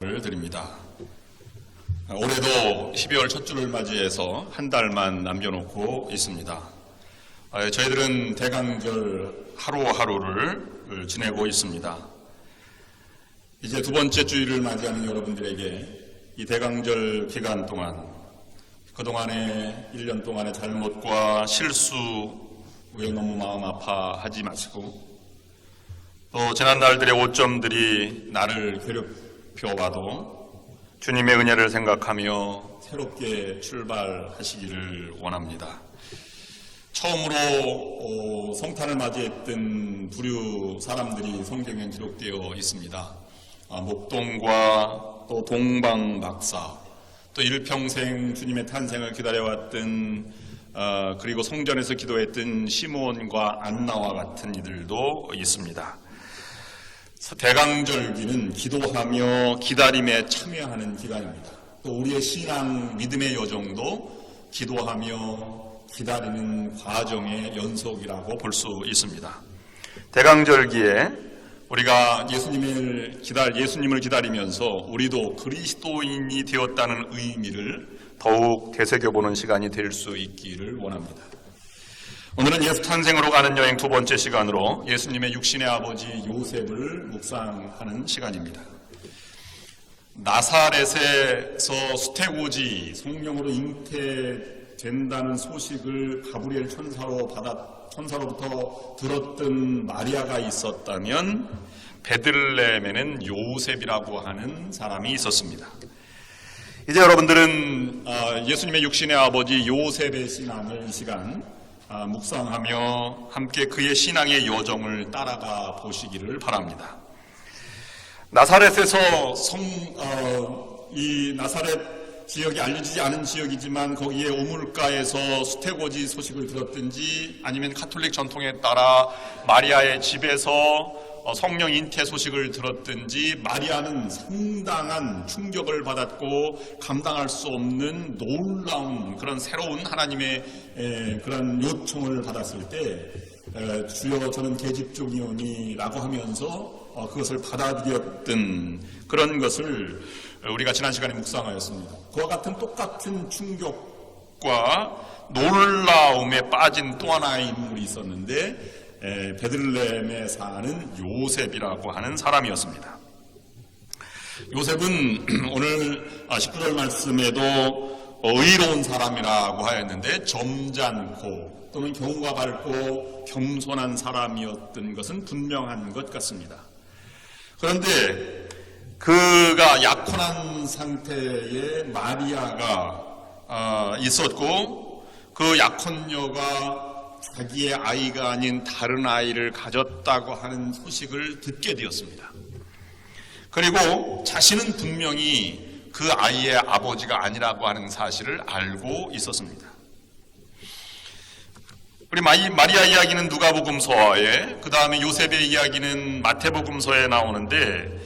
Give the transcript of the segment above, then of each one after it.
를 드립니다. 올해도 12월 첫 주를 맞이해서 한 달만 남겨놓고 있습니다. 저희들은 대강절 하루하루를 지내고 있습니다. 이제 두 번째 주일을 맞이하는 여러분들에게 이 대강절 기간 동안 그동안의 1년 동안의 잘못과 실수에 너무 마음 아파하지 마시고 또 지난 날들의 오점들이 나를 괴롭혀와도 주님의 은혜를 생각하며 새롭게 출발하시기를 원합니다. 처음으로 성탄을 맞이했던 부류 사람들이 성경에 기록되어 있습니다. 목동과 또 동방박사, 또 일평생 주님의 탄생을 기다려왔던 그리고 성전에서 기도했던 시몬과 안나와 같은 이들도 있습니다. 대강절기는 기도하며 기다림에 참여하는 기간입니다. 또 우리의 신앙 믿음의 여정도 기도하며 기다리는 과정의 연속이라고 볼 수 있습니다. 대강절기에 우리가 예수님을 기다리면서 우리도 그리스도인이 되었다는 의미를 더욱 되새겨보는 시간이 될 수 있기를 원합니다. 오늘은 예수 탄생으로 가는 여행 두 번째 시간으로 예수님의 육신의 아버지 요셉을 묵상하는 시간입니다. 나사렛에서 수태고지 성령으로 잉태된다는 소식을 가브리엘 천사로부터 들었던 마리아가 있었다면 베들레헴에는 요셉이라고 하는 사람이 있었습니다. 이제 여러분들은 예수님의 육신의 아버지 요셉의 신앙을 이 시간 묵상하며 함께 그의 신앙의 여정을 따라가 보시기를 바랍니다. 나사렛에서 이 나사렛 지역이 알려지지 않은 지역이지만 거기에 오물가에서 수태고지 소식을 들었든지 아니면 가톨릭 전통에 따라 마리아의 집에서 성령 잉태 소식을 들었든지 마리아는 상당한 충격을 받았고 감당할 수 없는 놀라운 그런 새로운 하나님의 그런 요청을 받았을 때 주여 저는 계집종이오니라고 하면서 그것을 받아들였던 그런 것을 우리가 지난 시간에 묵상하였습니다. 그와 같은 똑같은 충격과 놀라움에 빠진 또 하나의 인물이 있었는데 베들레헴에 사는 요셉이라고 하는 사람이었습니다. 요셉은 오늘 19절 말씀에도 의로운 사람이라고 하였는데 점잖고 또는 경우가 밝고 겸손한 사람이었던 것은 분명한 것 같습니다. 그런데 그가 약혼한 상태에 마리아가 있었고 그 약혼녀가 자기의 아이가 아닌 다른 아이를 가졌다고 하는 소식을 듣게 되었습니다. 그리고 자신은 분명히 그 아이의 아버지가 아니라고 하는 사실을 알고 있었습니다. 우리 마리아 이야기는 누가복음서에, 그 다음에 요셉의 이야기는 마태복음서에 나오는데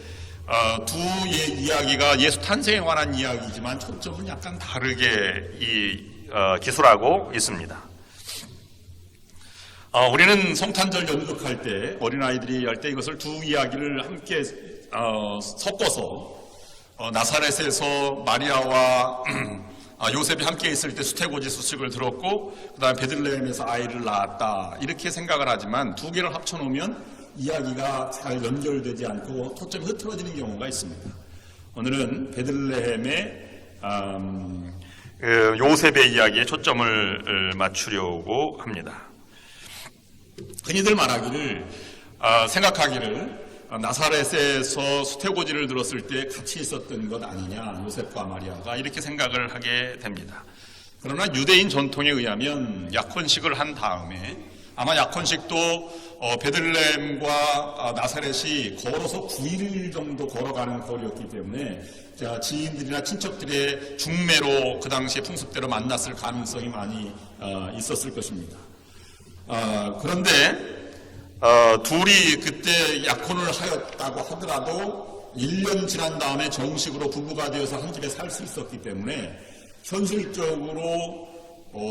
두의 이야기가 예수 탄생에 관한 이야기지만 초점은 약간 다르게 기술하고 있습니다. 우리는 성탄절 연극할 때 어린아이들이 할 때 이것을 두 이야기를 함께 섞어서 나사렛에서 마리아와 요셉이 함께 있을 때 수태고지 소식을 들었고 그 다음에 베들레헴에서 아이를 낳았다 이렇게 생각을 하지만 두 개를 합쳐놓으면 이야기가 잘 연결되지 않고 초점이 흐트러지는 경우가 있습니다. 오늘은 베들레헴의 요셉의 이야기에 초점을 맞추려고 합니다. 흔히들 말하기를 생각하기를 나사렛에서 수태고지를 들었을 때 같이 있었던 것 아니냐 요셉과 마리아가 이렇게 생각을 하게 됩니다. 그러나 유대인 전통에 의하면 약혼식을 한 다음에 아마 약혼식도 베들레헴과 나사렛이 걸어서 9일 정도 걸어가는 거리였기 때문에 지인들이나 친척들의 중매로 그 당시에 풍습대로 만났을 가능성이 많이 있었을 것입니다. 그런데 둘이 그때 약혼을 하였다고 하더라도 1년 지난 다음에 정식으로 부부가 되어서 한 집에 살 수 있었기 때문에 현실적으로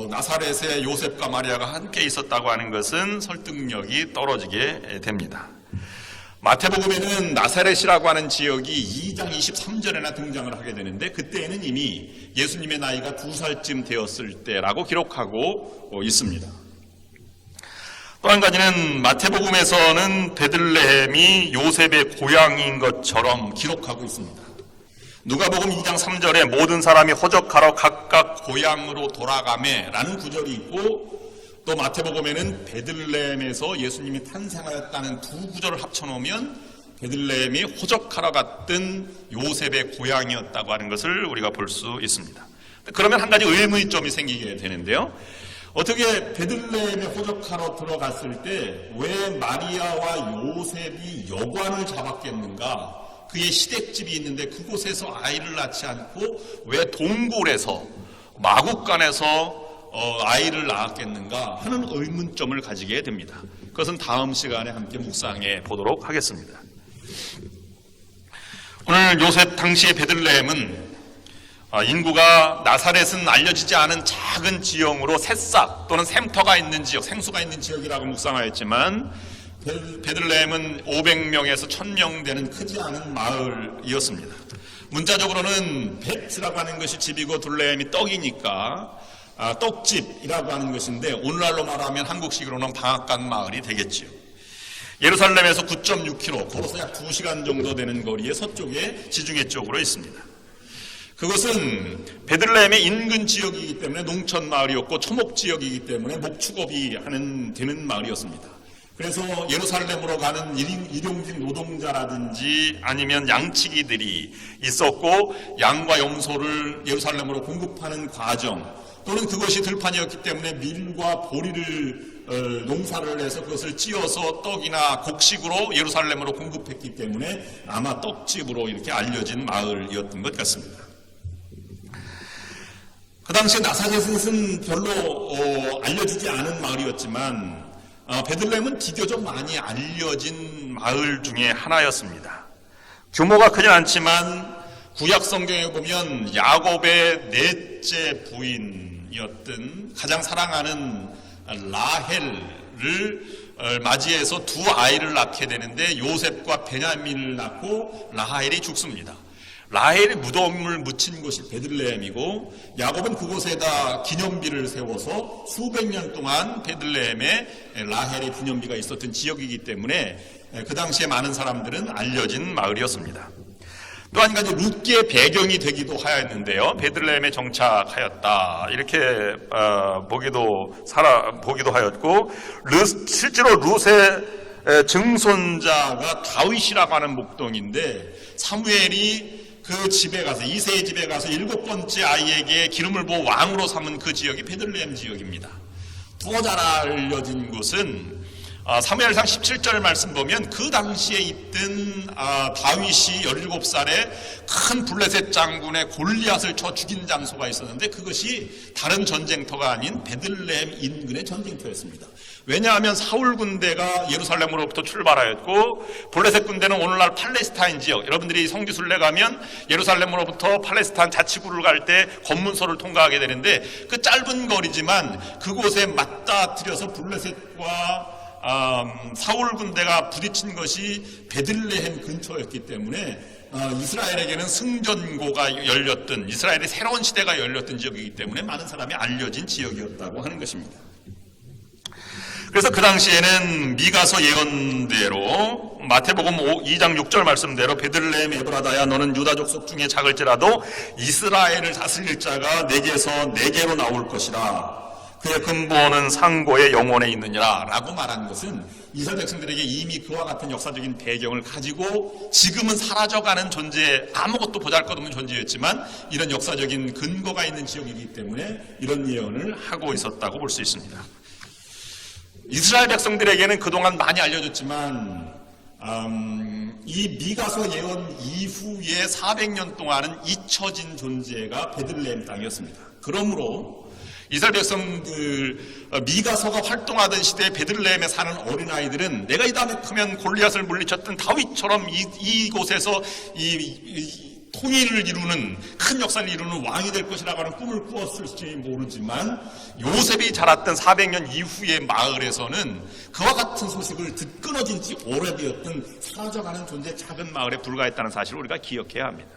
나사렛의 요셉과 마리아가 함께 있었다고 하는 것은 설득력이 떨어지게 됩니다. 마태복음에는 나사렛이라고 하는 지역이 2장 23절에나 등장을 하게 되는데 그때에는 이미 예수님의 나이가 2살쯤 되었을 때라고 기록하고 있습니다. 또 한 가지는 마태복음에서는 베들레헴이 요셉의 고향인 것처럼 기록하고 있습니다. 누가복음 2장 3절에 모든 사람이 호적하러 각각 고향으로 돌아가매 라는 구절이 있고, 또 마태복음에는 베들레헴에서 예수님이 탄생하였다는 두 구절을 합쳐놓으면 베들레헴이 호적하러 갔던 요셉의 고향이었다고 하는 것을 우리가 볼 수 있습니다. 그러면 한 가지 의문점이 생기게 되는데요. 어떻게 베들레헴에 호적하러 들어갔을 때 왜 마리아와 요셉이 여관을 잡았겠는가? 그의 시댁집이 있는데 그곳에서 아이를 낳지 않고 왜 동굴에서 마국간에서 아이를 낳았겠는가 하는 의문점을 가지게 됩니다. 그것은 다음 시간에 함께 묵상해 보도록 하겠습니다. 오늘 요셉 당시의 베들레헴은 인구가 나사렛은 알려지지 않은 작은 지형으로 새싹 또는 샘터가 있는 지역, 생수가 있는 지역이라고 묵상하였지만 베들레헴은 500명에서 1000명 되는 크지 않은 마을이었습니다. 문자적으로는 벳이라고 하는 것이 집이고 둘레헴이 떡이니까 떡집이라고 하는 것인데 오늘날로 말하면 한국식으로는 방앗간 마을이 되겠지요. 예루살렘에서 9.6km, 걸어서 약 2시간 정도 되는 거리에 서쪽에 지중해 쪽으로 있습니다. 그것은 베들레헴의 인근 지역이기 때문에 농촌 마을이었고 초목 지역이기 때문에 목축업이 되는 마을이었습니다. 그래서 예루살렘으로 가는 일용직 노동자라든지 아니면 양치기들이 있었고 양과 염소를 예루살렘으로 공급하는 과정 또는 그것이 들판이었기 때문에 밀과 보리를 농사를 해서 그것을 찧어서 떡이나 곡식으로 예루살렘으로 공급했기 때문에 아마 떡집으로 이렇게 알려진 마을이었던 것 같습니다. 그 당시에 나사렛은 별로 알려지지 않은 마을이었지만 베들레헴은 비교적 많이 알려진 마을 중에 하나였습니다. 규모가 크진 않지만 구약 성경에 보면 야곱의 넷째 부인이었던 가장 사랑하는 라헬을 맞이해서 두 아이를 낳게 되는데 요셉과 베냐민을 낳고 라헬이 죽습니다. 라헬이 무덤을 묻힌 곳이 베들레헴이고 야곱은 그곳에다 기념비를 세워서 수백 년 동안 베들레헴에 라헬의 기념비가 있었던 지역이기 때문에 그 당시에 많은 사람들은 알려진 마을이었습니다. 또 한 가지 룻기의 배경이 되기도 하였는데요. 베들레헴에 정착하였다 이렇게 보기도 하였고 실제로 룻의 증손자가 다윗이라고 하는 목동인데 사무엘이 그 집에 가서 이새의 집에 가서 7번째 아이에게 기름을 부어 왕으로 삼은 그 지역이 베들레헴 지역입니다. 더 잘 알려진 곳은 사무엘상 17절 말씀 보면 그 당시에 있던 다윗이 17살에 큰 블레셋 장군의 골리앗을 쳐 죽인 장소가 있었는데 그것이 다른 전쟁터가 아닌 베들레헴 인근의 전쟁터였습니다. 왜냐하면 사울 군대가 예루살렘으로부터 출발하였고 블레셋 군대는 오늘날 팔레스타인 지역, 여러분들이 성지순례 가면 예루살렘으로부터 팔레스타인 자치구를 갈 때 검문소를 통과하게 되는데 그 짧은 거리지만 그곳에 맞닥뜨려서 블레셋과 사울 군대가 부딪힌 것이 베들레헴 근처였기 때문에 이스라엘에게는 승전고가 열렸던, 이스라엘의 새로운 시대가 열렸던 지역이기 때문에 많은 사람이 알려진 지역이었다고 하는 것입니다. 그래서 그 당시에는 미가서 예언대로 마태복음 2장 6절 말씀대로 베들레헴 에브라다야 너는 유다 족속 중에 작을지라도 이스라엘을 다스릴 자가 내게서 내게로 나올 것이라. 그의 근본은 상고의 영혼에 있느니라 라고 말한 것은 이스라엘 백성들에게 이미 그와 같은 역사적인 배경을 가지고 지금은 사라져가는 존재, 아무것도 보잘것없는 존재였지만 이런 역사적인 근거가 있는 지역이기 때문에 이런 예언을 하고 있었다고 볼 수 있습니다. 이스라엘 백성들에게는 그동안 많이 알려졌지만 이 미가서 예언 이후에 400년 동안은 잊혀진 존재가 베들레헴 땅이었습니다. 그러므로 이스라엘 백성들 미가서가 활동하던 시대에 베들레헴에 사는 어린아이들은 내가 이 다음에 크면 골리앗을 물리쳤던 다윗처럼 이곳에서 이 통일을 이루는 큰 역사를 이루는 왕이 될 것이라고 하는 꿈을 꾸었을지 모르지만 요셉이 자랐던 400년 이후의 마을에서는 그와 같은 소식을 끊어진 지 오래되었던 사라져가는 존재 작은 마을에 불과했다는 사실을 우리가 기억해야 합니다.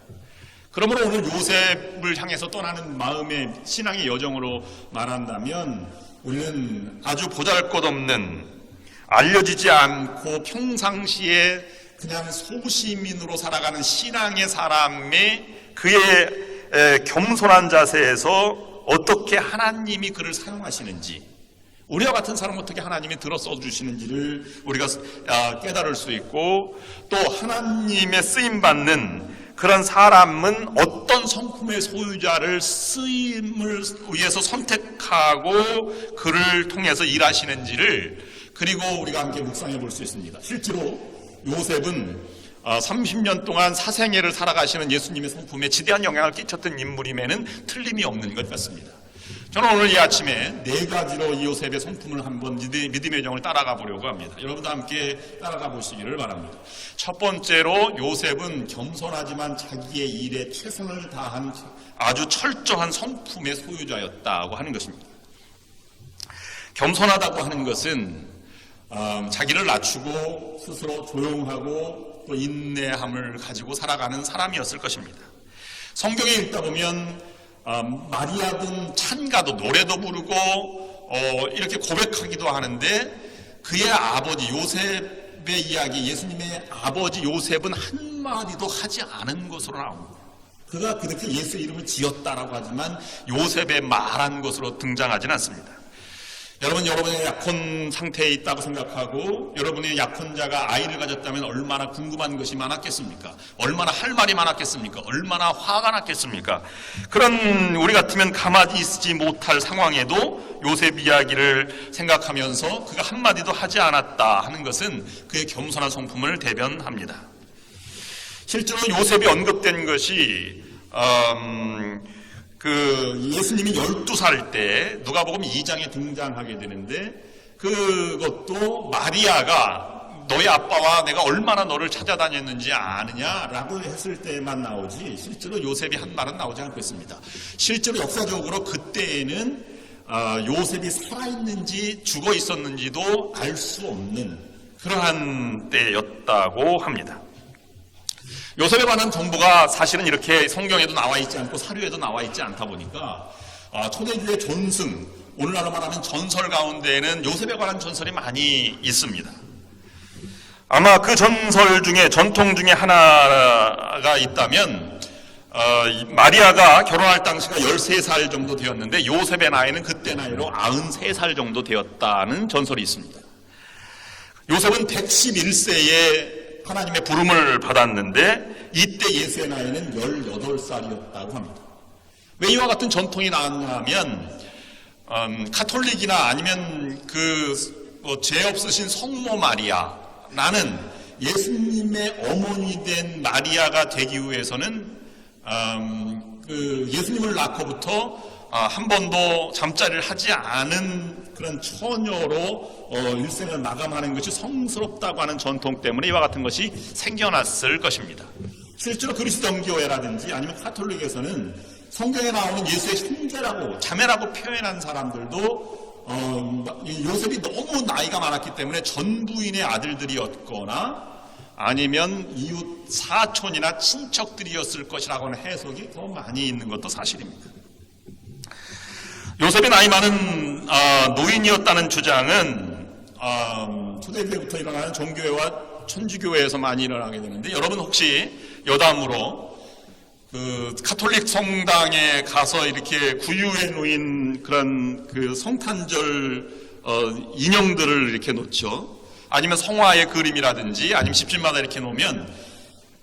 그러므로 오늘 요셉을 향해서 떠나는 마음의 신앙의 여정으로 말한다면 우리는 아주 보잘것없는 알려지지 않고 평상시에 그냥 소시민으로 살아가는 신앙의 사람의 그의 겸손한 자세에서 어떻게 하나님이 그를 사용하시는지, 우리와 같은 사람 어떻게 하나님이 들어 써주시는지를 우리가 깨달을 수 있고, 또 하나님의 쓰임받는 그런 사람은 어떤 성품의 소유자를 쓰임을 위해서 선택하고 그를 통해서 일하시는지를 그리고 우리가 함께 묵상해 볼 수 있습니다. 실제로 요셉은 30년 동안 사생애를 살아가시는 예수님의 성품에 지대한 영향을 끼쳤던 인물임에는 틀림이 없는 것 같습니다. 저는 오늘 이 아침에 4가지로 이 요셉의 성품을 한번 믿음의 여정을 따라가 보려고 합니다. 여러분도 함께 따라가 보시기를 바랍니다. 첫 번째로 요셉은 겸손하지만 자기의 일에 최선을 다한 아주 철저한 성품의 소유자였다고 하는 것입니다. 겸손하다고 하는 것은 자기를 낮추고 스스로 조용하고 또 인내함을 가지고 살아가는 사람이었을 것입니다. 성경에 읽다 보면 마리아든 찬가도 노래도 부르고 이렇게 고백하기도 하는데 그의 아버지 요셉의 이야기, 예수님의 아버지 요셉은 한마디도 하지 않은 것으로 나옵니다. 그가 그렇게 예수 이름을 지었다라고 하지만 요셉의 말한 것으로 등장하지는 않습니다. 여러분, 여러분의 약혼 상태에 있다고 생각하고 여러분의 약혼자가 아이를 가졌다면 얼마나 궁금한 것이 많았겠습니까? 얼마나 할 말이 많았겠습니까? 얼마나 화가 났겠습니까? 그런 우리 같으면 가만히 있지 못할 상황에도 요셉 이야기를 생각하면서 그가 한마디도 하지 않았다 하는 것은 그의 겸손한 성품을 대변합니다. 실제로 요셉이 언급된 것이 예수님이 12살 때 누가복음 2장에 등장하게 되는데 그것도 마리아가 너의 아빠와 내가 얼마나 너를 찾아다녔는지 아느냐라고 했을 때만 나오지 실제로 요셉이 한 말은 나오지 않고 있습니다. 실제로 역사적으로 그때에는 요셉이 살아있는지 죽어 있었는지도 알 수 없는 그러한 때였다고 합니다. 요셉에 관한 정보가 사실은 이렇게 성경에도 나와 있지 않고 사료에도 나와 있지 않다 보니까 초대교회 전승, 오늘날로 말하면 전설 가운데에는 요셉에 관한 전설이 많이 있습니다. 아마 그 전설 중에 전통 중에 하나가 있다면 마리아가 결혼할 당시가 13살 정도 되었는데 요셉의 나이는 그때 나이로 93살 정도 되었다는 전설이 있습니다. 요셉은 111세에 하나님의 부름을 받았는데 이때 예수의 나이는 18살이었다고 합니다. 왜 이와 같은 전통이 나왔냐 하면 카톨릭이나 아니면 죄 없으신 성모 마리아라는 예수님의 어머니 된 마리아가 되기 위해서는 예수님을 낳고부터 한 번도 잠자리를 하지 않은 그런 처녀로 일생을 마감하는 것이 성스럽다고 하는 전통 때문에 이와 같은 것이 생겨났을 것입니다. 실제로 그리스도교회라든지 아니면 카톨릭에서는 성경에 나오는 예수의 형제라고 자매라고 표현한 사람들도 요셉이 너무 나이가 많았기 때문에 전부인의 아들들이었거나 아니면 이웃 사촌이나 친척들이었을 것이라고 하는 해석이 더 많이 있는 것도 사실입니다. 요셉이 나이 많은 노인이었다는 주장은 초대교회부터 일어나는 종교회와 천주교회에서 많이 일어나게 되는데 여러분 혹시 여담으로 카톨릭 성당에 가서 이렇게 구유해 놓인 그런 성탄절 인형들을 이렇게 놓죠. 아니면 성화의 그림이라든지 아니면 집집마다 이렇게 놓으면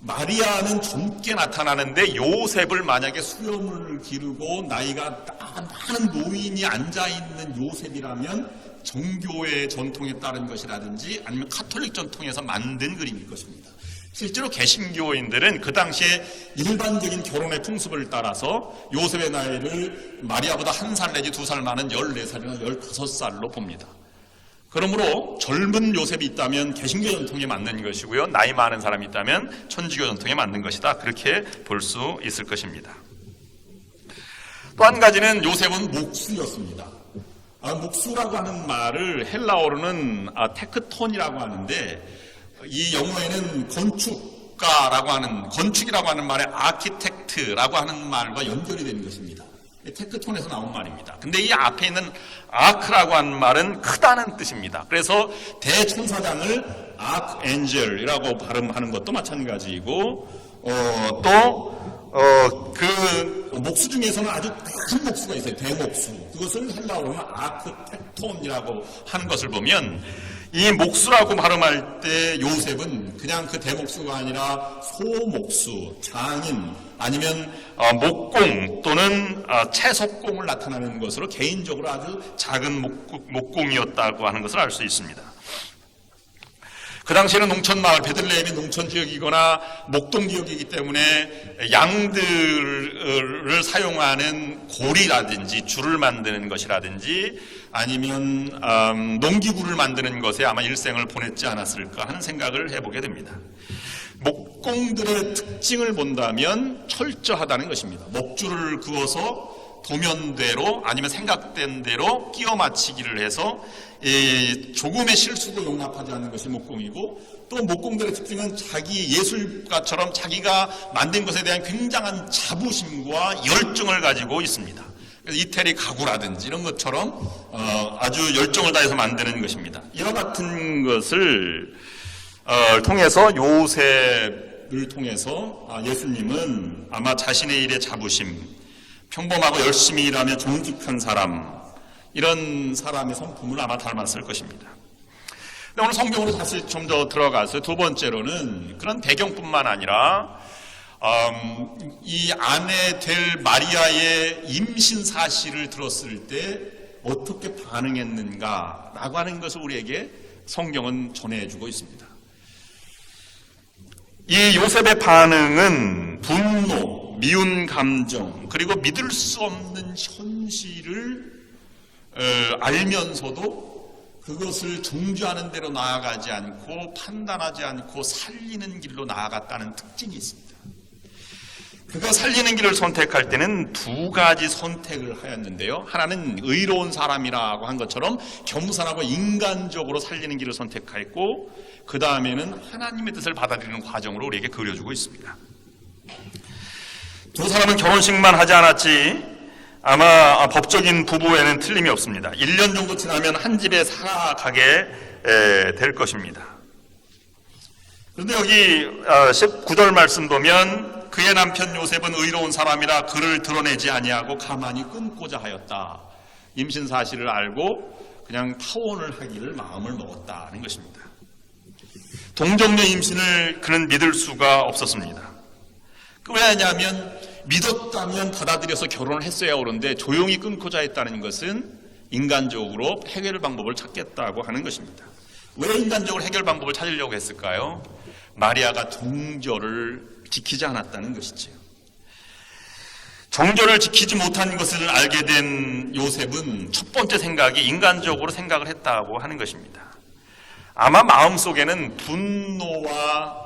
마리아는 젊게 나타나는데 요셉을 만약에 수염을 기르고 나이가 많은 노인이 앉아있는 요셉이라면 정교의 전통에 따른 것이라든지 아니면 카톨릭 전통에서 만든 그림일 것입니다. 실제로 개신교인들은 그 당시에 일반적인 결혼의 풍습을 따라서 요셉의 나이를 마리아보다 1살 내지 2살 많은 14살이나 15살로 봅니다. 그러므로 젊은 요셉이 있다면 개신교 전통에 맞는 것이고요. 나이 많은 사람이 있다면 천주교 전통에 맞는 것이다. 그렇게 볼 수 있을 것입니다. 또 한 가지는 요셉은 목수였습니다. 목수라고 하는 말을 헬라어로는 테크톤이라고 하는데 이 영어에는 건축이라고 하는 말에 아키텍트라고 하는 말과 연결이 되는 것입니다. 테크톤에서 나온 말입니다. 근데 이 앞에 있는 아크라고 하는 말은 크다는 뜻입니다. 그래서 대천사장을 아크엔젤이라고 발음하는 것도 마찬가지이고 그 목수 중에서는 아주 큰 목수가 있어요. 대목수. 그것을 헬라어로는 아크텍톤이라고 하는 것을 보면 이 목수라고 발음할 때 요셉은 그냥 그 대목수가 아니라 소목수, 장인, 아니면 목공 또는 채석공을 나타내는 것으로 개인적으로 아주 작은 목공이었다고 하는 것을 알 수 있습니다. 그 당시에는 농촌마을, 베들레헴이 농촌 지역이거나 목동 지역이기 때문에 양들을 사용하는 고리라든지 줄을 만드는 것이라든지 아니면 농기구를 만드는 것에 아마 일생을 보냈지 않았을까 하는 생각을 해보게 됩니다. 목공들의 특징을 본다면 철저하다는 것입니다. 목줄을 그어서 도면대로 아니면 생각된 대로 끼워 맞추기를 해서 조금의 실수도 용납하지 않는 것이 목공이고, 또 목공들의 특징은 자기 예술가처럼 자기가 만든 것에 대한 굉장한 자부심과 열정을 가지고 있습니다. 그래서 이태리 가구라든지 이런 것처럼 아주 열정을 다해서 만드는 것입니다. 이와 같은 것을 통해서 요셉을 통해서 예수님은 아마 자신의 일에 자부심, 평범하고 열심히 일하며 정직한 사람, 이런 사람의 성품을 아마 닮았을 것입니다. 근데 오늘 성경으로 다시 좀 더 들어가서 두 번째로는 그런 배경뿐만 아니라 이 아내 될 마리아의 임신 사실을 들었을 때 어떻게 반응했는가라고 하는 것을 우리에게 성경은 전해주고 있습니다. 이 요셉의 반응은 분노, 미운 감정, 그리고 믿을 수 없는 현실을 알면서도 그것을 정죄하는 대로 나아가지 않고 판단하지 않고 살리는 길로 나아갔다는 특징이 있습니다. 그가 살리는 길을 선택할 때는 두 가지 선택을 하였는데요. 하나는 의로운 사람이라고 한 것처럼 겸손하고 인간적으로 살리는 길을 선택했고, 그 다음에는 하나님의 뜻을 받아들이는 과정으로 우리에게 그려주고 있습니다. 두 사람은 결혼식만 하지 않았지 아마 법적인 부부에는 틀림이 없습니다. 1년 정도 지나면 한 집에 살아가게 될 것입니다. 그런데 여기 19절 말씀 보면 그의 남편 요셉은 의로운 사람이라 그를 드러내지 아니하고 가만히 끊고자 하였다. 임신 사실을 알고 그냥 파혼을 하기를 마음을 먹었다는 것입니다. 동정녀 임신을 그는 믿을 수가 없었습니다. 왜냐하면 믿었다면 받아들여서 결혼을 했어야 오는데 조용히 끊고자 했다는 것은 인간적으로 해결 방법을 찾겠다고 하는 것입니다. 왜 인간적으로 해결 방법을 찾으려고 했을까요? 마리아가 정절을 지키지 않았다는 것이지요. 정절을 지키지 못한 것을 알게 된 요셉은 첫 번째 생각이 인간적으로 생각을 했다고 하는 것입니다. 아마 마음속에는 분노와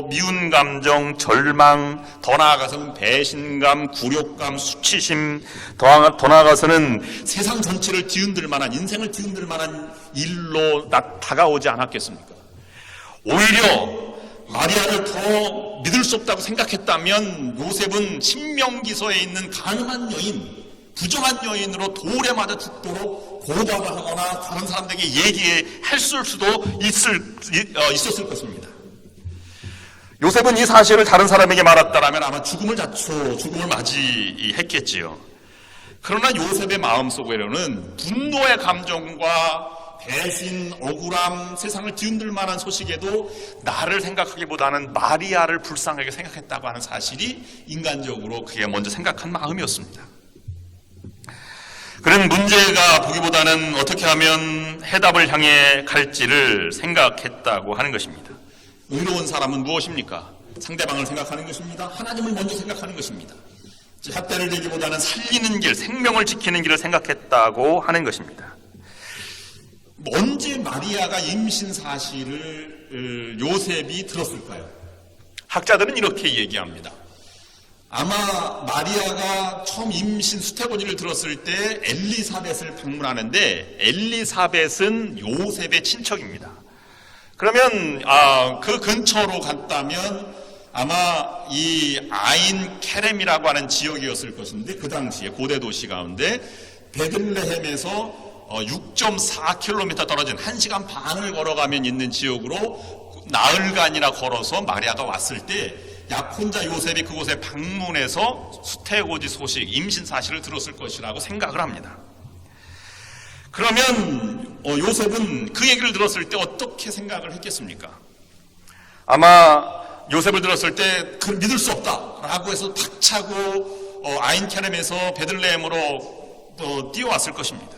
미운 감정, 절망, 더 나아가서는 배신감, 굴욕감, 수치심, 더 나아가서는 세상 전체를 뒤흔들 만한, 인생을 뒤흔들 만한 일로 다가오지 않았겠습니까? 오히려 마리아를 더 믿을 수 없다고 생각했다면 요셉은 신명기서에 있는 가늠한 여인, 부정한 여인으로 돌에 맞아 죽도록 고발을 하거나 다른 사람들에게 얘기할 수도 있었을 것입니다. 요셉은 이 사실을 다른 사람에게 말했다라면 아마 죽음을 맞이했겠지요. 그러나 요셉의 마음속에는 분노의 감정과 배신, 억울함, 세상을 뒤흔들 만한 소식에도 나를 생각하기보다는 마리아를 불쌍하게 생각했다고 하는 사실이 인간적으로 그게 먼저 생각한 마음이었습니다. 그런 문제가 보기보다는 어떻게 하면 해답을 향해 갈지를 생각했다고 하는 것입니다. 의로운 사람은 무엇입니까? 상대방을 생각하는 것입니다. 하나님을 먼저 생각하는 것입니다. 잣대를 대기보다는 살리는 길, 생명을 지키는 길을 생각했다고 하는 것입니다. 언제 마리아가 임신 사실을 요셉이 들었을까요? 학자들은 이렇게 얘기합니다. 아마 마리아가 처음 임신 수태고지를 들었을 때 엘리사벳을 방문하는데 엘리사벳은 요셉의 친척입니다. 그러면 그 근처로 갔다면 아마 이 아인 케렘이라고 하는 지역이었을 것인데, 그 당시에 고대 도시 가운데 베들레헴에서 6.4km 떨어진 1시간 반을 걸어가면 있는 지역으로 나흘간이나 걸어서 마리아가 왔을 때 약혼자 요셉이 그곳에 방문해서 수태고지 소식, 임신 사실을 들었을 것이라고 생각을 합니다. 그러면 요셉은 그 얘기를 들었을 때 어떻게 생각을 했겠습니까? 아마 요셉을 들었을 때 믿을 수 없다라고 해서 탁차고 아인케렘에서 베들레헴으로 뛰어왔을 것입니다.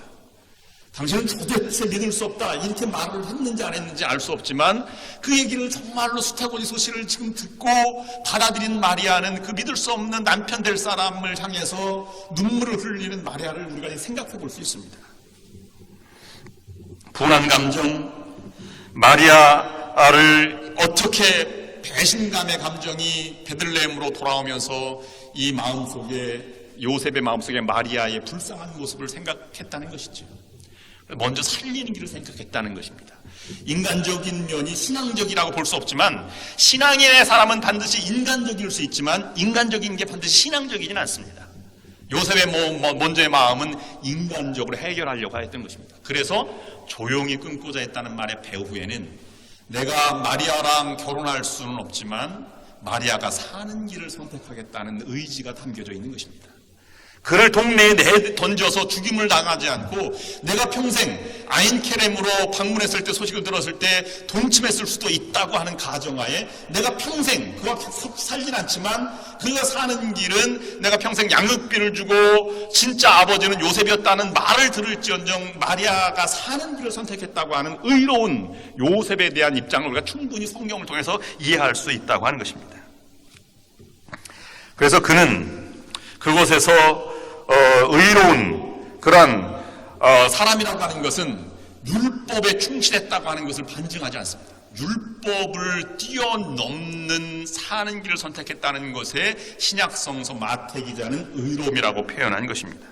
당신은 도대체 믿을 수 없다 이렇게 말을 했는지 안 했는지 알 수 없지만 그 얘기를 정말로 수태고지 소식을 지금 듣고 받아들인 마리아는 그 믿을 수 없는 남편 될 사람을 향해서 눈물을 흘리는 마리아를 우리가 생각해 볼 수 있습니다. 분한 감정, 마리아를 어떻게 배신감의 감정이 베들레헴으로 돌아오면서 이 마음속에, 요셉의 마음속에 마리아의 불쌍한 모습을 생각했다는 것이죠. 먼저 살리는 길을 생각했다는 것입니다. 인간적인 면이 신앙적이라고 볼 수 없지만, 신앙인의 사람은 반드시 인간적일 수 있지만 인간적인 게 반드시 신앙적이진 않습니다. 요셉의 먼저의 마음은 인간적으로 해결하려고 했던 것입니다. 그래서 조용히 끊고자 했다는 말의 배후에는 내가 마리아랑 결혼할 수는 없지만 마리아가 사는 길을 선택하겠다는 의지가 담겨져 있는 것입니다. 그를 동네에 던져서 죽임을 당하지 않고 내가 평생 아인케렘으로 방문했을 때, 소식을 들었을 때 동침했을 수도 있다고 하는 가정하에 내가 평생 그가 살진 않지만 그가 사는 길은 내가 평생 양육비를 주고 진짜 아버지는 요셉이었다는 말을 들을지언정 마리아가 사는 길을 선택했다고 하는 의로운 요셉에 대한 입장을 우리가 충분히 성경을 통해서 이해할 수 있다고 하는 것입니다. 그래서 그는 그곳에서 의로운 그런 사람이라고 하는 것은 율법에 충실했다고 하는 것을 반증하지 않습니다. 율법을 뛰어넘는 사는 길을 선택했다는 것에 신약성서 마태 기자는 의로움이라고 표현한 것입니다.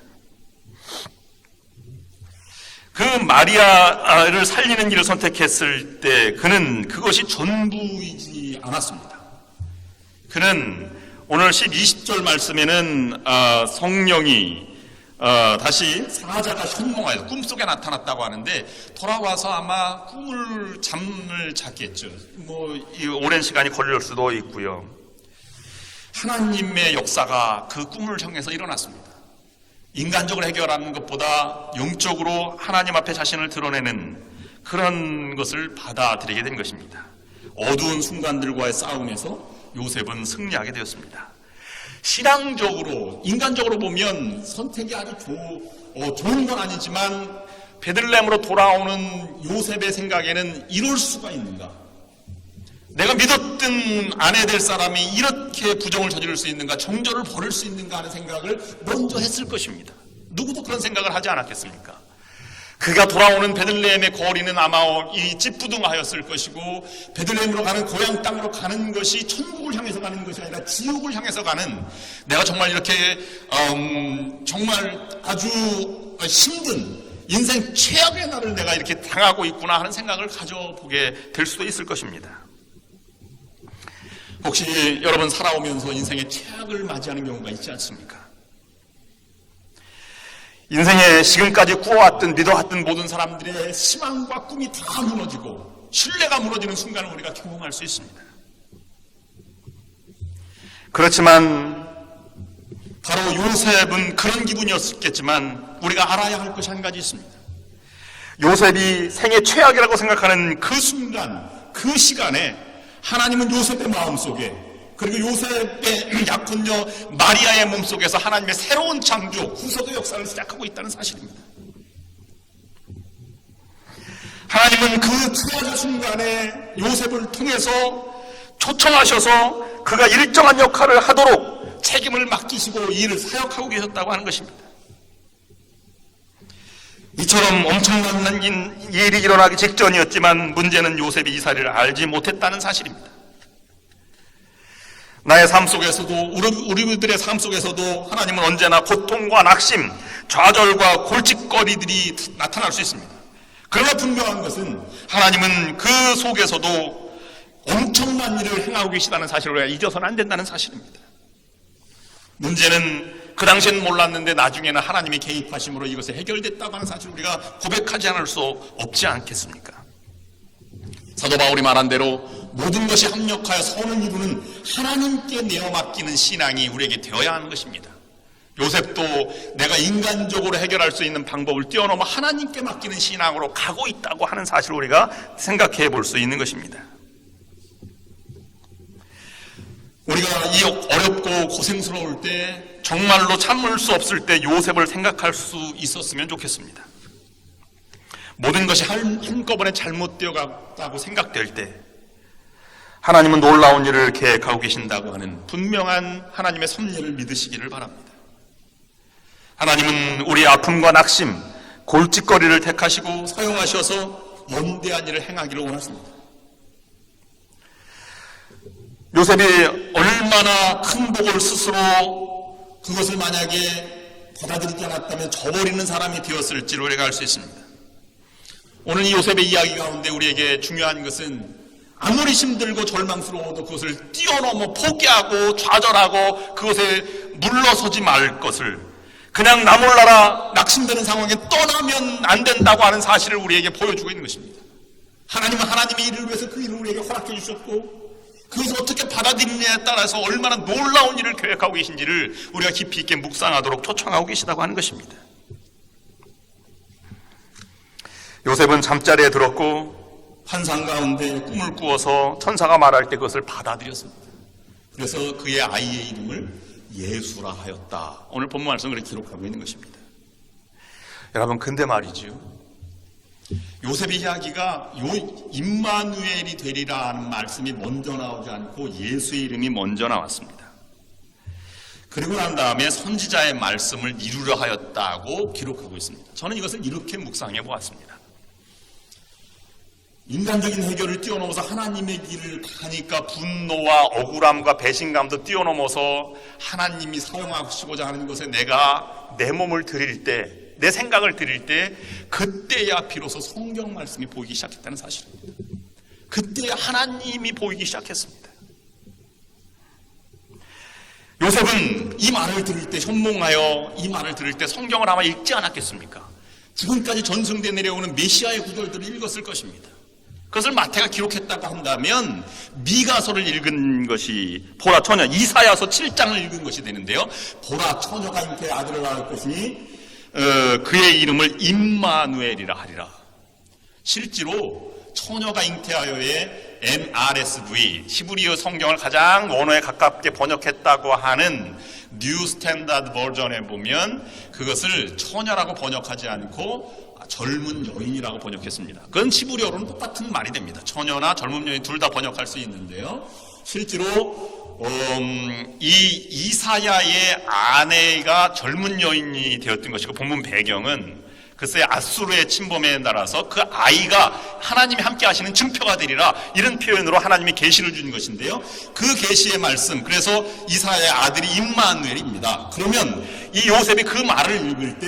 그 마리아를 살리는 길을 선택했을 때 그는 그것이 전부이지 않았습니다. 그는 오늘 20절 말씀에는 성령이 다시 사자가 현몽하여서 꿈속에 나타났다고 하는데, 돌아와서 아마 잠을 잤겠죠. 이 오랜 시간이 걸릴 수도 있고요. 하나님의 역사가 그 꿈을 향해서 일어났습니다. 인간적으로 해결하는 것보다 영적으로 하나님 앞에 자신을 드러내는 그런 것을 받아들이게 된 것입니다. 어두운 순간들과의 싸움에서 요셉은 승리하게 되었습니다. 신앙적으로, 인간적으로 보면 선택이 아주 좋은 건 아니지만 베들레헴으로 돌아오는 요셉의 생각에는 이럴 수가 있는가? 내가 믿었던 아내 될 사람이 이렇게 부정을 저지를 수 있는가? 정절을 벌일 수 있는가 하는 생각을 먼저 했을 것입니다. 누구도 그런 생각을 하지 않았겠습니까? 그가 돌아오는 베들레헴의 거리는 아마 이 찌뿌둥하였을 것이고, 베들레헴으로 가는 고향 땅으로 가는 것이 천국을 향해서 가는 것이 아니라 지옥을 향해서 가는, 내가 정말 이렇게 정말 아주 힘든 인생 최악의 날을 내가 이렇게 당하고 있구나 하는 생각을 가져보게 될 수도 있을 것입니다. 혹시 여러분 살아오면서 인생의 최악을 맞이하는 경우가 있지 않습니까? 인생에 지금까지 꾸어왔던, 믿어왔던 모든 사람들의 희망과 꿈이 다 무너지고 신뢰가 무너지는 순간을 우리가 경험할 수 있습니다. 그렇지만 바로 요셉은 그런 기분이었겠지만 우리가 알아야 할 것이 한 가지 있습니다. 요셉이 생애 최악이라고 생각하는 그 순간, 그 시간에 하나님은 요셉의 마음속에, 그리고 요셉의 약혼녀 마리아의 몸속에서 하나님의 새로운 창조, 구속의 역사를 시작하고 있다는 사실입니다. 하나님은 그 최악의 순간에 요셉을 통해서 초청하셔서 그가 일정한 역할을 하도록 책임을 맡기시고 이 일을 사역하고 계셨다고 하는 것입니다. 이처럼 엄청난 일이 일어나기 직전이었지만 문제는 요셉이 이 사실을 알지 못했다는 사실입니다. 나의 삶 속에서도 우리들의 삶 속에서도 하나님은 언제나 고통과 낙심, 좌절과 골칫거리들이 나타날 수 있습니다. 그러나 분명한 것은 하나님은 그 속에서도 엄청난 일을 행하고 계시다는 사실을 우리가 잊어서는 안 된다는 사실입니다. 문제는 그 당시에는 몰랐는데 나중에는 하나님이 개입하심으로 이것이 해결됐다고 하는 사실을 우리가 고백하지 않을 수 없지 않겠습니까? 사도 바울이 말한 대로 모든 것이 합력하여 선을 이루는 하나님께 내어 맡기는 신앙이 우리에게 되어야 하는 것입니다. 요셉도 내가 인간적으로 해결할 수 있는 방법을 뛰어넘어 하나님께 맡기는 신앙으로 가고 있다고 하는 사실을 우리가 생각해 볼 수 있는 것입니다. 우리가 이 어렵고 고생스러울 때, 정말로 참을 수 없을 때 요셉을 생각할 수 있었으면 좋겠습니다. 모든 것이 한꺼번에 잘못되어 갔다고 생각될 때 하나님은 놀라운 일을 계획하고 계신다고 하는 분명한 하나님의 섭리를 믿으시기를 바랍니다. 하나님은 우리의 아픔과 낙심, 골칫거리를 택하시고 사용하셔서 원대한 일을 행하기를 원하십니다. 요셉이 얼마나 큰 복을 스스로 그것을 만약에 받아들이지 않았다면 저버리는 사람이 되었을지를 우리가 알 수 있습니다. 오늘 이 요셉의 이야기 가운데 우리에게 중요한 것은 아무리 힘들고 절망스러워도 그것을 뛰어넘어 포기하고 좌절하고 그것에 물러서지 말 것을, 그냥 나 몰라라 낙심되는 상황에 떠나면 안 된다고 하는 사실을 우리에게 보여주고 있는 것입니다. 하나님은 하나님의 일을 위해서 그 일을 우리에게 허락해 주셨고 그것을 어떻게 받아들이느냐에 따라서 얼마나 놀라운 일을 계획하고 계신지를 우리가 깊이 있게 묵상하도록 초청하고 계시다고 하는 것입니다. 요셉은 잠자리에 들었고 환상 가운데 꿈을 꾸어서 천사가 말할 때 그것을 받아들였습니다. 그래서 그의 아이의 이름을 예수라 하였다. 오늘 본문 말씀을 그렇게 기록하고 있는 것입니다. 여러분, 근데 말이죠, 요셉의 이야기가 임마누엘이 되리라 하는 말씀이 먼저 나오지 않고 예수의 이름이 먼저 나왔습니다. 그리고 난 다음에 선지자의 말씀을 이루려 하였다고 기록하고 있습니다. 저는 이것을 이렇게 묵상해 보았습니다. 인간적인 해결을 뛰어넘어서 하나님의 길을 가니까 분노와 억울함과 배신감도 뛰어넘어서 하나님이 사용하시고자 하는 것에 내가 내 몸을 드릴 때, 내 생각을 드릴 때, 그때야 비로소 성경 말씀이 보이기 시작했다는 사실입니다. 그때 하나님이 보이기 시작했습니다. 요셉은 이 말을 들을 때, 현몽하여 이 말을 들을 때 성경을 아마 읽지 않았겠습니까? 지금까지 전승돼 내려오는 메시아의 구절들을 읽었을 것입니다. 그것을 마태가 기록했다고 한다면 미가서를 읽은 것이, 보라 처녀 이사야서 7장을 읽은 것이 되는데요, 보라 처녀가 잉태의 아들을 낳을 것이니 그의 이름을 임마누엘이라 하리라. 실제로 처녀가 잉태하여의 NRSV, 히브리어 성경을 가장 원어에 가깝게 번역했다고 하는 뉴 스탠다드 버전에 보면 그것을 처녀라고 번역하지 않고 젊은 여인이라고 번역했습니다. 그건 히브리어로는 똑같은 말이 됩니다. 처녀나 젊은 여인 둘 다 번역할 수 있는데요, 실제로 이 이사야의 아내가 젊은 여인이 되었던 것이고, 본문 배경은 글쎄 아수르의 침범에 따라서 그 아이가 하나님이 함께 하시는 증표가 되리라, 이런 표현으로 하나님이 계시를 준 것인데요, 그 계시의 말씀, 그래서 이사야의 아들이 임마누엘입니다. 그러면 이 요셉이 그 말을 읽을 때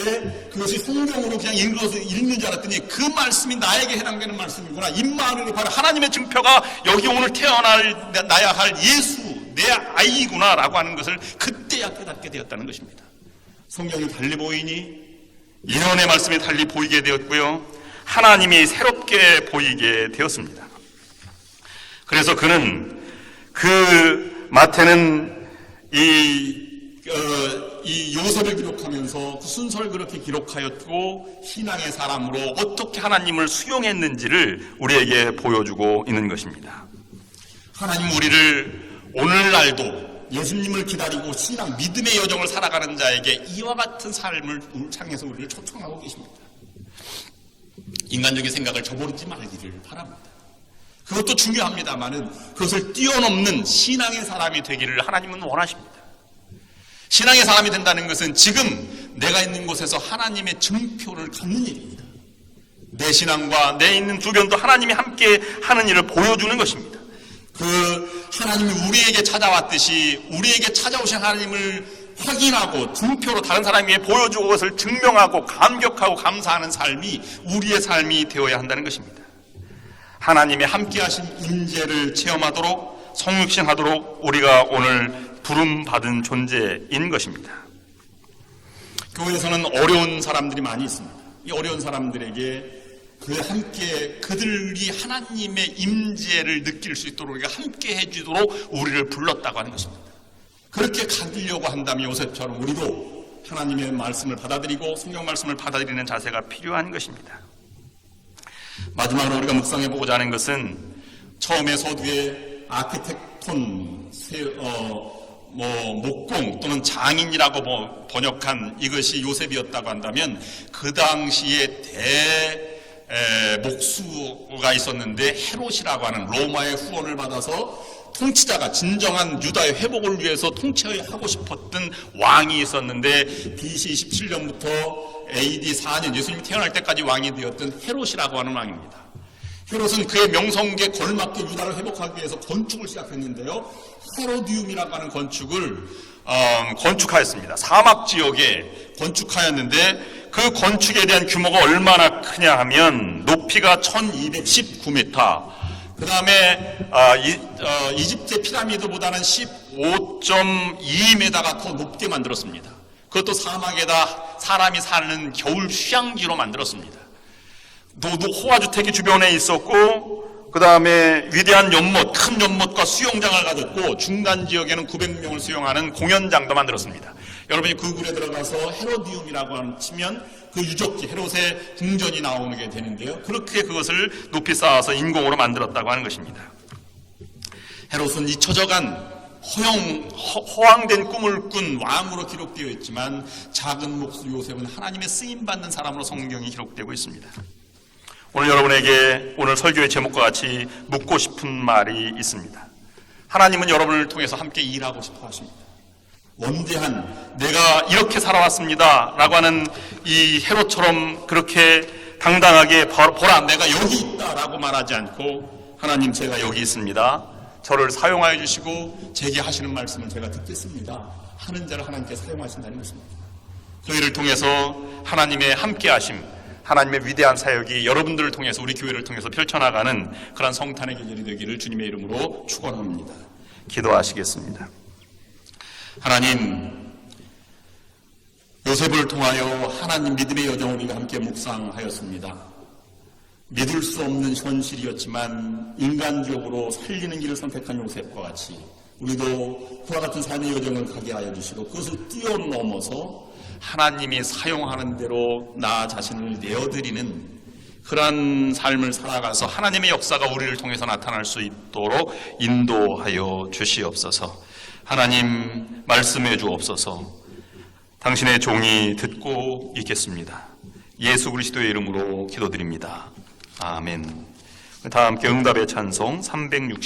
그것이 성경으로 그냥 읽는 줄 알았더니 그 말씀이 나에게 해당되는 말씀이구나, 임마누엘이 바로 하나님의 증표가 여기 오늘 태어나야 할 예수, 내 아이구나 라고 하는 것을 그때야 깨닫게 되었다는 것입니다. 성경이 달리 보이니 예언의 말씀이 달리 보이게 되었고요, 하나님이 새롭게 보이게 되었습니다. 그래서 마태는 이 요셉을 기록하면서 그 순서를 그렇게 기록하였고 신앙의 사람으로 어떻게 하나님을 수용했는지를 우리에게 보여주고 있는 것입니다. 하나님 우리를 오늘날도 예수님을 기다리고 신앙, 믿음의 여정을 살아가는 자에게 이와 같은 삶을 향해서 우리를 초청하고 계십니다. 인간적인 생각을 저버리지 말기를 바랍니다. 그것도 중요합니다만은 그것을 뛰어넘는 신앙의 사람이 되기를 하나님은 원하십니다. 신앙의 사람이 된다는 것은 지금 내가 있는 곳에서 하나님의 증표를 갖는 일입니다. 내 신앙과 내 있는 주변도 하나님이 함께 하는 일을 보여주는 것입니다. 그 하나님이 우리에게 찾아왔듯이 우리에게 찾아오신 하나님을 확인하고 등표로 다른 사람에게 보여주고 그것을 증명하고 감격하고 감사하는 삶이 우리의 삶이 되어야 한다는 것입니다. 하나님의 함께하신 임재를 체험하도록 성육신하도록 우리가 오늘 부름받은 존재인 것입니다. 교회에서는 어려운 사람들이 많이 있습니다. 이 어려운 사람들에게 그들이 하나님의 임재를 느낄 수 있도록 우리가 함께 해주도록 우리를 불렀다고 하는 것입니다. 그렇게 가려고 한다면 요셉처럼 우리도 하나님의 말씀을 받아들이고 성경 말씀을 받아들이는 자세가 필요한 것입니다. 마지막으로 우리가 묵상해보고자 하는 것은 처음에 서두에 아키텍톤, 목공 또는 장인이라고 번역한 이것이 요셉이었다고 한다면 그 당시에 목수가 있었는데 헤롯이라고 하는 로마의 후원을 받아서 통치자가 진정한 유다의 회복을 위해서 통치하고 싶었던 왕이 있었는데 BC 27년부터 AD 4년 예수님이 태어날 때까지 왕이 되었던 헤롯이라고 하는 왕입니다. 헤롯은 그의 명성에 걸맞게 유다를 회복하기 위해서 건축을 시작했는데요. 헤로디움이라고 하는 건축을 건축하였습니다. 사막 지역에 건축하였는데 그 건축에 대한 규모가 얼마나 크냐 하면 높이가 1219m, 그 다음에 이집트 피라미드보다는 15.2m가 더 높게 만들었습니다. 그것도 사막에다 사람이 사는 겨울 휴양지로 만들었습니다. 호화주택이 주변에 있었고 그 다음에 위대한 연못, 큰 연못과 수영장을 가졌고 중간 지역에는 900명을 수용하는 공연장도 만들었습니다. 여러분이 구글에 들어가서 헤로디움이라고 치면 그 유적지 헤롯의 궁전이 나오게 되는데요. 그렇게 그것을 높이 쌓아서 인공으로 만들었다고 하는 것입니다. 헤롯은 잊혀져간 허황된 꿈을 꾼 왕으로 기록되어 있지만 작은 목수 요셉은 하나님의 쓰임받는 사람으로 성경이 기록되고 있습니다. 오늘 여러분에게 오늘 설교의 제목과 같이 묻고 싶은 말이 있습니다. 하나님은 여러분을 통해서 함께 일하고 싶어 하십니다. 원대한 내가 이렇게 살아왔습니다 라고 하는 이 헤롯처럼 그렇게 당당하게 보라 내가 여기 있다 라고 말하지 않고 하나님 제가 여기 있습니다, 저를 사용하여 주시고 제게 하시는 말씀을 제가 듣겠습니다 하는 자를 하나님께 사용하신다는 것입니다. 교회를 통해서 하나님의 함께하심, 하나님의 위대한 사역이 여러분들을 통해서 우리 교회를 통해서 펼쳐나가는 그런 성탄의 계절이 되기를 주님의 이름으로 축원합니다. 기도하시겠습니다. 하나님, 요셉을 통하여 하나님 믿음의 여정을 우리가 함께 묵상하였습니다. 믿을 수 없는 현실이었지만 인간적으로 살리는 길을 선택한 요셉과 같이 우리도 그와 같은 삶의 여정을 가게 하여 주시고 그것을 뛰어넘어서 하나님이 사용하는 대로 나 자신을 내어드리는 그러한 삶을 살아가서 하나님의 역사가 우리를 통해서 나타날 수 있도록 인도하여 주시옵소서. 하나님 말씀해 주옵소서. 당신의 종이 듣고 있겠습니다. 예수 그리스도의 이름으로 기도드립니다. 아멘. 다 함께 응답의 찬송 360